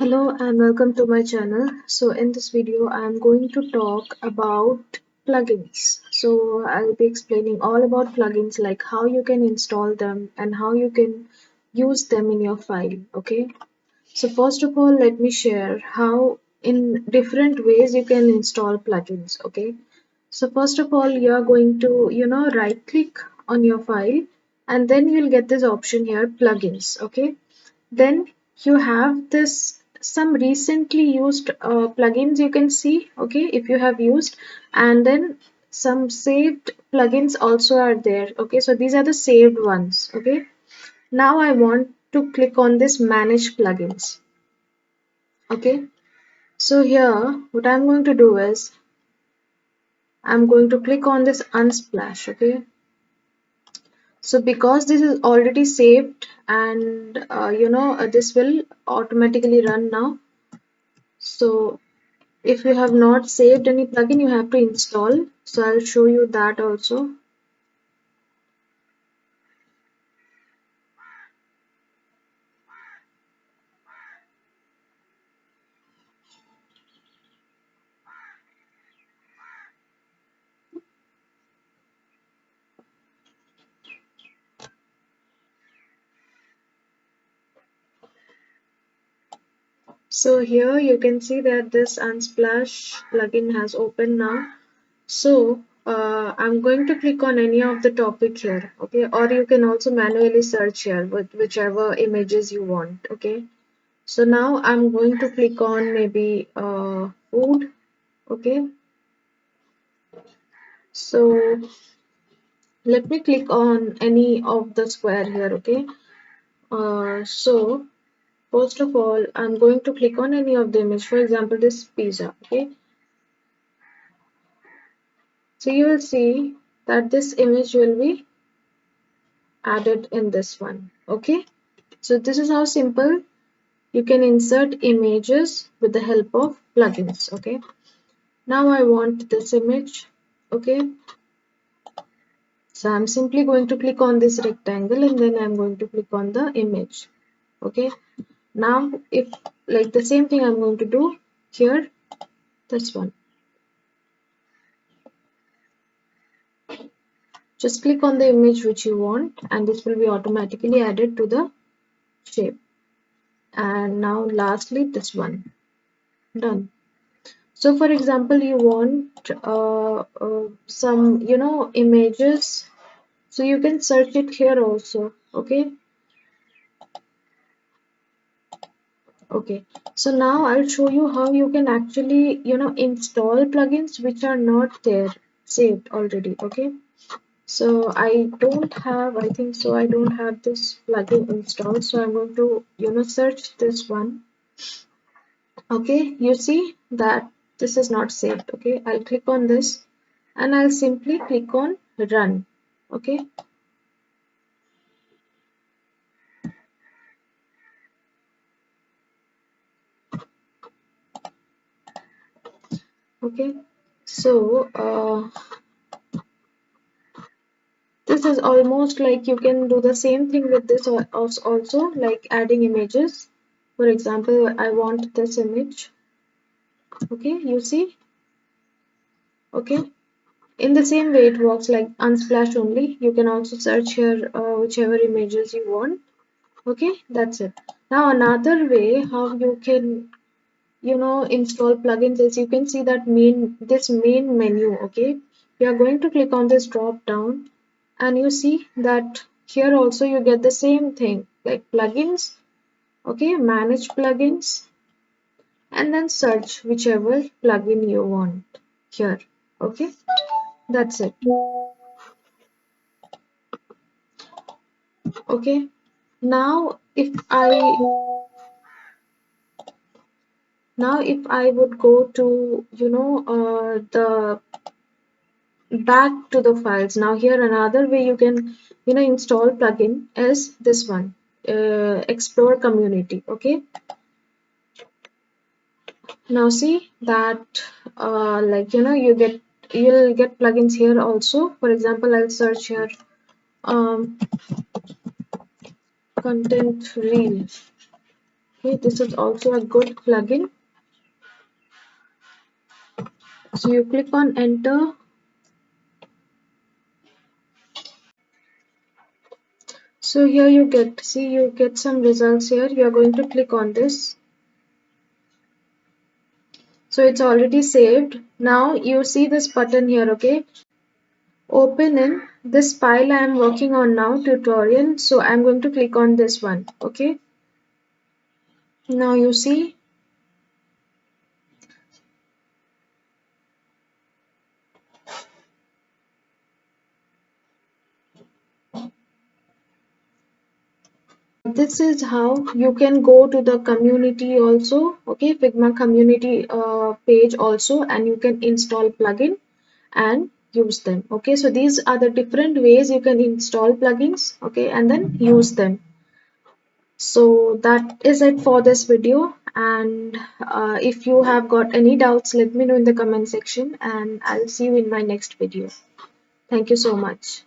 Hello and welcome to my channel. So in this video I am going to talk about plugins. So I'll be explaining all about plugins, like how you can install them and how you can use them in your file. Okay. So first of all, let me share how in different ways you can install plugins. Okay. So first of all, you are going to right click on your file, and then you'll get this option here, plugins. Okay. Then you have this some recently used plugins you can see, okay, if you have used, and then some saved plugins also are there. Okay, so these are the saved ones. Okay, now I want to click on this manage plugins. Okay, so here what I'm going to do is I'm going to click on this unsplash. Okay, so because this is already saved, and this will automatically run now. So if you have not saved any plugin, you have to install. So I'll show you that also. So here you can see that this Unsplash plugin has opened now. So I'm going to click on any of the topic here, okay? Or you can also manually search here with whichever images you want, okay? So now I'm going to click on maybe food, okay? So let me click on any of the square here, okay? So first of all, I'm going to click on any of the image, for example, this pizza, okay? So you will see that this image will be added in this one, okay? So this is how simple you can insert images with the help of plugins, okay? Now I want this image, okay? So I'm simply going to click on this rectangle and then I'm going to click on the image, okay? Now if like the same thing I'm going to do here, this one. Just click on the image which you want and this will be automatically added to the shape. And now lastly this one. Done. So for example, you want some images, so you can search it here also. Okay. Okay. So now I'll show you how you can actually install plugins which are not there saved already. Okay. So I think so I don't have this plugin installed. So I'm going to, search this one. Okay, you see that this is not saved. Okay, I'll click on this and I'll simply click on run. Okay, okay. So this is almost like you can do the same thing with this also, like adding images. For example, I want this image. Okay, you see. Okay, in the same way it works like Unsplash only. You can also search here whichever images you want. Okay, that's it. Now another way how you can install plugins is you can see that main menu. Okay, you are going to click on this drop down and you see that here also you get the same thing like plugins. Okay, manage plugins and then search whichever plugin you want here. Okay, that's it. Okay, now if I would go to the back to the files. Now here another way you can install plugin is this one, explore community. Okay, now see that you'll get plugins here also. For example, I'll search here um, content reel. Okay, this is also a good plugin. So you click on enter. So here you get some results here. You are going to click on this. So it's already saved. Now you see this button here, okay? Open in this file I am working on now, tutorial. So I'm going to click on this one, okay? Now you see this is how you can go to the community also, okay? Figma community page also, and you can install plugin and use them, okay? So these are the different ways you can install plugins, okay, and then use them. So that is it for this video, and if you have got any doubts, let me know in the comment section, and I'll see you in my next video. Thank you so much.